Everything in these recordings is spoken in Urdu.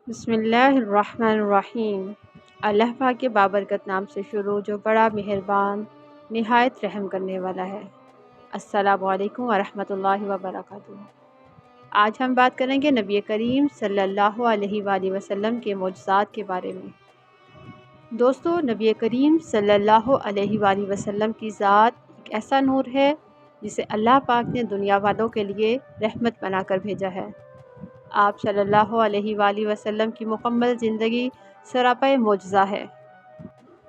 بسم اللہ الرحمن الرحیم۔ اللہ پاک کے بابرکت نام سے شروع جو بڑا مہربان نہایت رحم کرنے والا ہے۔ السلام علیکم ورحمۃ اللہ وبرکاتہ۔ آج ہم بات کریں گے نبی کریم صلی اللہ علیہ وآلہ وسلم کے معجزات کے بارے میں۔ دوستو، نبی کریم صلی اللہ علیہ وآلہ وسلم کی ذات ایک ایسا نور ہے جسے اللہ پاک نے دنیا والوں کے لیے رحمت بنا کر بھیجا ہے۔ آپ صلی اللہ علیہ وآلہ وسلم کی مکمل زندگی سراپا معجزہ ہے۔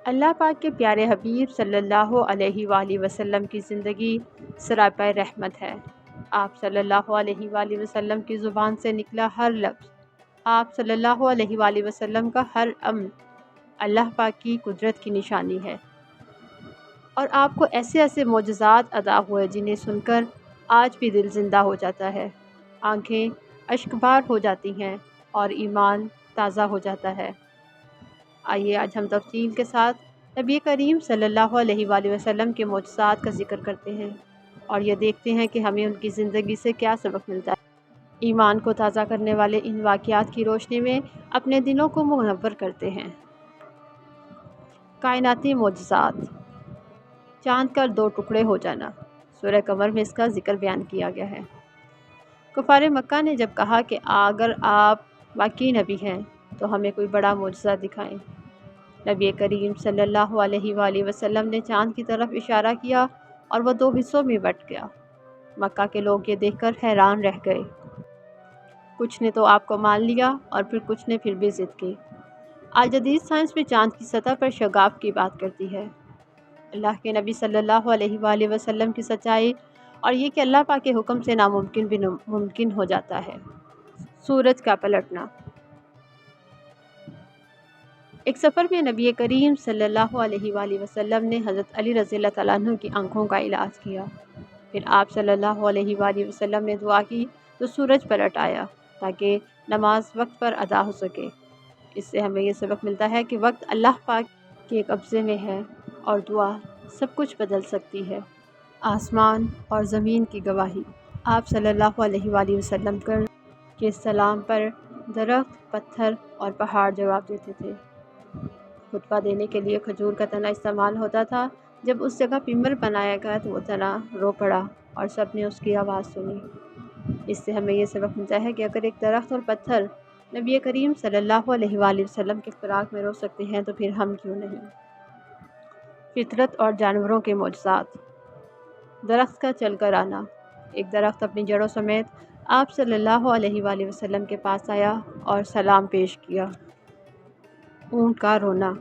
اللہ پاک کے پیارے حبیب صلی اللہ علیہ وآلہ وسلم کی زندگی سراپا رحمت ہے۔ آپ صلی اللہ علیہ وآلہ وسلم کی زبان سے نکلا ہر لفظ، آپ صلی اللہ علیہ وآلہ وسلم کا ہر عمل اللہ پاک کی قدرت کی نشانی ہے۔ اور آپ کو ایسے ایسے معجزات عطا ہوئے جنہیں سن کر آج بھی دل زندہ ہو جاتا ہے، آنکھیں اشکبار ہو جاتی ہیں اور ایمان تازہ ہو جاتا ہے۔ آئیے آج ہم تفصیل کے ساتھ نبی کریم صلی اللہ علیہ وآلہ وسلم کے معجزات کا ذکر کرتے ہیں اور یہ دیکھتے ہیں کہ ہمیں ان کی زندگی سے کیا سبق ملتا ہے۔ ایمان کو تازہ کرنے والے ان واقعات کی روشنی میں اپنے دلوں کو منور کرتے ہیں۔ کائناتی معجزات۔ چاند کا 2 ٹکڑے ہو جانا۔ سورہ قمر میں اس کا ذکر بیان کیا گیا ہے۔ کفار مکہ نے جب کہا کہ اگر آپ واقعی نبی ہیں تو ہمیں کوئی بڑا معجزہ دکھائیں، نبی کریم صلی اللہ علیہ وآلہ وسلم نے چاند کی طرف اشارہ کیا اور وہ 2 حصوں میں بٹ گیا۔ مکہ کے لوگ یہ دیکھ کر حیران رہ گئے۔ کچھ نے تو آپ کو مان لیا اور پھر کچھ نے پھر بھی ضد کی۔ آج جدید سائنس میں چاند کی سطح پر شگاف کی بات کرتی ہے۔ اللہ کے نبی صلی اللہ علیہ وآلہ وسلم کی سچائی اور یہ کہ اللہ پاک کے حکم سے ناممکن بھی ممکن ہو جاتا ہے۔ سورج کا پلٹنا۔ ایک سفر میں نبی کریم صلی اللہ علیہ وآلہ وسلم نے حضرت علی رضی اللہ تعالیٰ عنہ کی آنکھوں کا علاج کیا۔ پھر آپ صلی اللہ علیہ وآلہ وسلم نے دعا کی تو سورج پلٹ آیا تاکہ نماز وقت پر ادا ہو سکے۔ اس سے ہمیں یہ سبق ملتا ہے کہ وقت اللہ پاک کے قبضے میں ہے اور دعا سب کچھ بدل سکتی ہے۔ آسمان اور زمین کی گواہی۔ آپ صلی اللہ علیہ وآلہ وسلم کے سلام پر درخت، پتھر اور پہاڑ جواب دیتے تھے۔ خطبہ دینے کے لیے کھجور کا تنا استعمال ہوتا تھا۔ جب اس جگہ ممبر بنایا گیا تو وہ تنا رو پڑا اور سب نے اس کی آواز سنی۔ اس سے ہمیں یہ سبق ملتا ہے کہ اگر ایک درخت اور پتھر نبی کریم صلی اللہ علیہ وآلہ وسلم کے فراق میں رو سکتے ہیں تو پھر ہم کیوں نہیں۔ فطرت اور جانوروں کے معجزات۔ درخت کا چل کر آنا۔ ایک درخت اپنی جڑوں سمیت آپ صلی اللہ علیہ وآلہ وسلم کے پاس آیا اور سلام پیش کیا۔ اونٹ کا رونا۔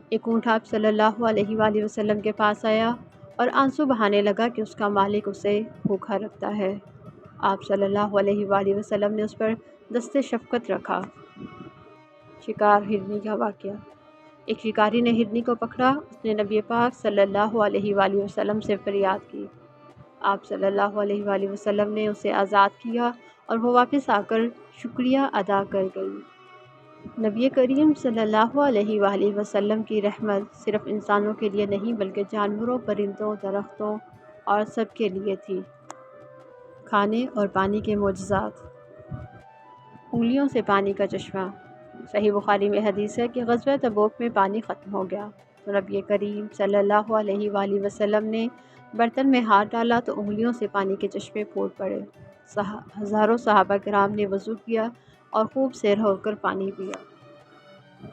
ایک اونٹ آپ صلی اللہ علیہ وآلہ وسلم کے پاس آیا اور آنسو بہانے لگا کہ اس کا مالک اسے بھوکا رکھتا ہے۔ آپ صلی اللہ علیہ وآلہ وسلم نے اس پر دست شفقت رکھا۔ شکار ہرنی کا واقعہ۔ ایک شکاری نے ہرنی کو پکڑا۔ اس نے نبی پاک صلی اللہ علیہ وآلہ وسلم سے فریاد کی۔ آپ صلی اللہ علیہ وآلہ وسلم نے اسے آزاد کیا اور وہ واپس آ کر شکریہ ادا کر گئی۔ نبی کریم صلی اللہ علیہ وآلہ وسلم کی رحمت صرف انسانوں کے لیے نہیں بلکہ جانوروں، پرندوں، درختوں اور سب کے لیے تھی۔ کھانے اور پانی کے معجزات۔ انگلیوں سے پانی کا چشمہ۔ صحیح بخاری میں حدیث ہے کہ غزوہ تبوک میں پانی ختم ہو گیا تو نبی کریم صلی اللہ علیہ وآلہ وسلم نے برتن میں ہاتھ ڈالا تو انگلیوں سے پانی کے چشمے پھوٹ پڑے۔ ہزاروں صحابہ کرام نے وضو کیا اور خوب سیر ہو کر پانی پیا۔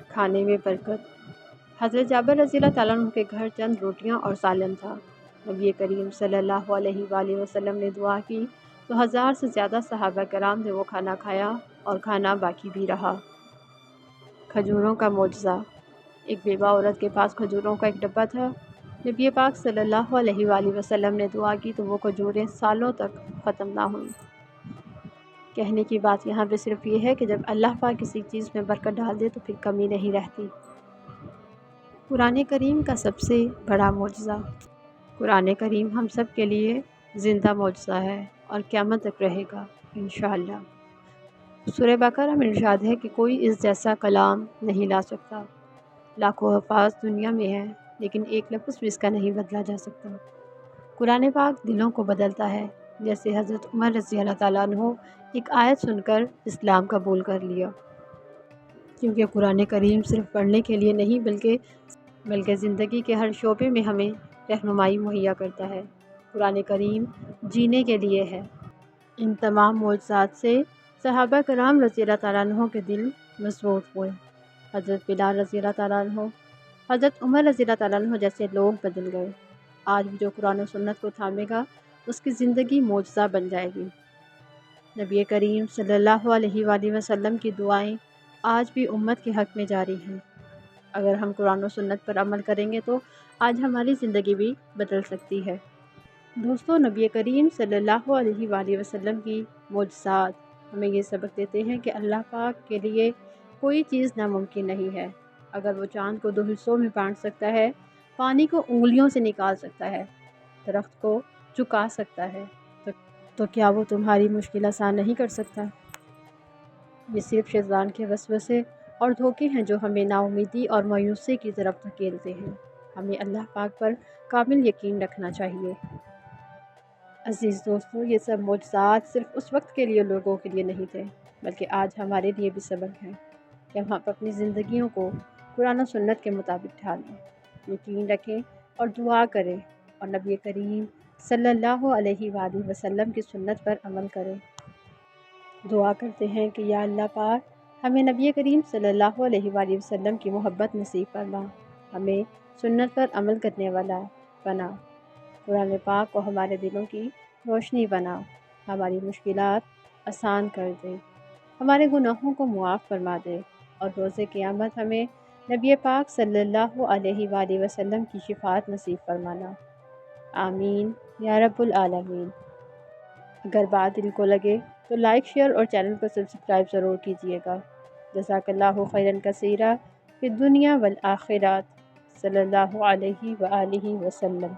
کھانے میں برکت۔ حضرت جابر رضی اللہ تعالیٰ عنہ کے گھر چند روٹیاں اور سالن تھا۔ نبی کریم صلی اللہ علیہ وآلہ وسلم نے دعا کی تو 1000 سے زیادہ صحابہ کرام نے وہ کھانا کھایا اور کھانا باقی بھی رہا۔ کھجوروں کا معجزہ۔ ایک بیوہ عورت کے پاس کھجوروں کا ایک ڈبہ تھا۔ نبی پاک صلی اللہ علیہ وآلہ وسلم نے دعا کی تو وہ کھجوریں سالوں تک ختم نہ ہوئیں۔ کہنے کی بات یہاں پہ صرف یہ ہے کہ جب اللہ پاک کسی چیز میں برکت ڈال دے تو پھر کمی نہیں رہتی۔ قرآن کریم کا سب سے بڑا معجزہ۔ قرآن کریم ہم سب کے لیے زندہ معجزہ ہے اور قیامت تک رہے گا انشاءاللہ۔ سورہ بقرہ میں ارشاد ہے کہ کوئی اس جیسا کلام نہیں لا سکتا۔ لاکھوں الفاظ دنیا میں ہیں لیکن ایک لفظ بھی اس کا نہیں بدلا جا سکتا۔ قرآن پاک دلوں کو بدلتا ہے، جیسے حضرت عمر رضی اللہ تعالیٰ عنہ ایک آیت سن کر اسلام قبول کر لیا۔ کیونکہ قرآن کریم صرف پڑھنے کے لیے نہیں بلکہ زندگی کے ہر شعبے میں ہمیں رہنمائی مہیا کرتا ہے۔ قرآن کریم جینے کے لیے ہے۔ ان تمام معجزات سے صحابہ کرام رضی اللہ تعالیٰ عنہ کے دل مسرور ہوئے۔ حضرت بلال رضی اللہ تعالیٰ عنہ، حضرت عمر رضی اللہ تعالیٰ عنہ جیسے لوگ بدل گئے۔ آج بھی جو قرآن و سنت کو تھامے گا اس کی زندگی معجزہ بن جائے گی۔ نبی کریم صلی اللہ علیہ وآلہ وسلم کی دعائیں آج بھی امت کے حق میں جاری ہیں۔ اگر ہم قرآن و سنت پر عمل کریں گے تو آج ہماری زندگی بھی بدل سکتی ہے۔ دوستو، نبی کریم صلی اللہ علیہ وآلہ وسلم کی معجزات ہمیں یہ سبق دیتے ہیں کہ اللہ پاک کے لیے کوئی چیز ناممکن نہیں ہے۔ اگر وہ چاند کو 2 حصوں میں بانٹ سکتا ہے، پانی کو انگلیوں سے نکال سکتا ہے، درخت کو جھکا سکتا ہے، تو کیا وہ تمہاری مشکل آسان نہیں کر سکتا؟ یہ صرف شیطان کے وسوسے اور دھوکے ہیں جو ہمیں ناامیدی اور مایوسی کی طرف دھکیلتے ہیں۔ ہمیں اللہ پاک پر کامل یقین رکھنا چاہیے۔ عزیز دوستو، یہ سب معجزات صرف اس وقت کے لیے لوگوں کے لیے نہیں تھے، بلکہ آج ہمارے لیے بھی سبق ہیں کہ ہم اپنی زندگیوں کو قرآن و سنت کے مطابق ڈھالیں، یقین رکھیں اور دعا کریں، اور نبی کریم صلی اللہ علیہ وآلہ وسلم کی سنت پر عمل کریں۔ دعا کرتے ہیں کہ یا اللہ پاک ہمیں نبی کریم صلی اللہ علیہ وآلہ وسلم کی محبت نصیب فرما، ہمیں سنت پر عمل کرنے والا بنا، قرآن پاک کو ہمارے دلوں کی روشنی بنا، ہماری مشکلات آسان کر دے، ہمارے گناہوں کو معاف فرما دے، اور روز قیامت ہمیں نبی پاک صلی اللہ علیہ وآلہ وسلم کی شفاعت نصیب فرمانا۔ آمین یا رب العالمین۔ اگر بات دل کو لگے تو لائک، شیئر اور چینل کو سبسکرائب ضرور کیجیے گا۔ جزاک اللہ خیراً کثیرا فی الدنیا والآخرات، صلی اللہ علیہ وآلہ وسلم۔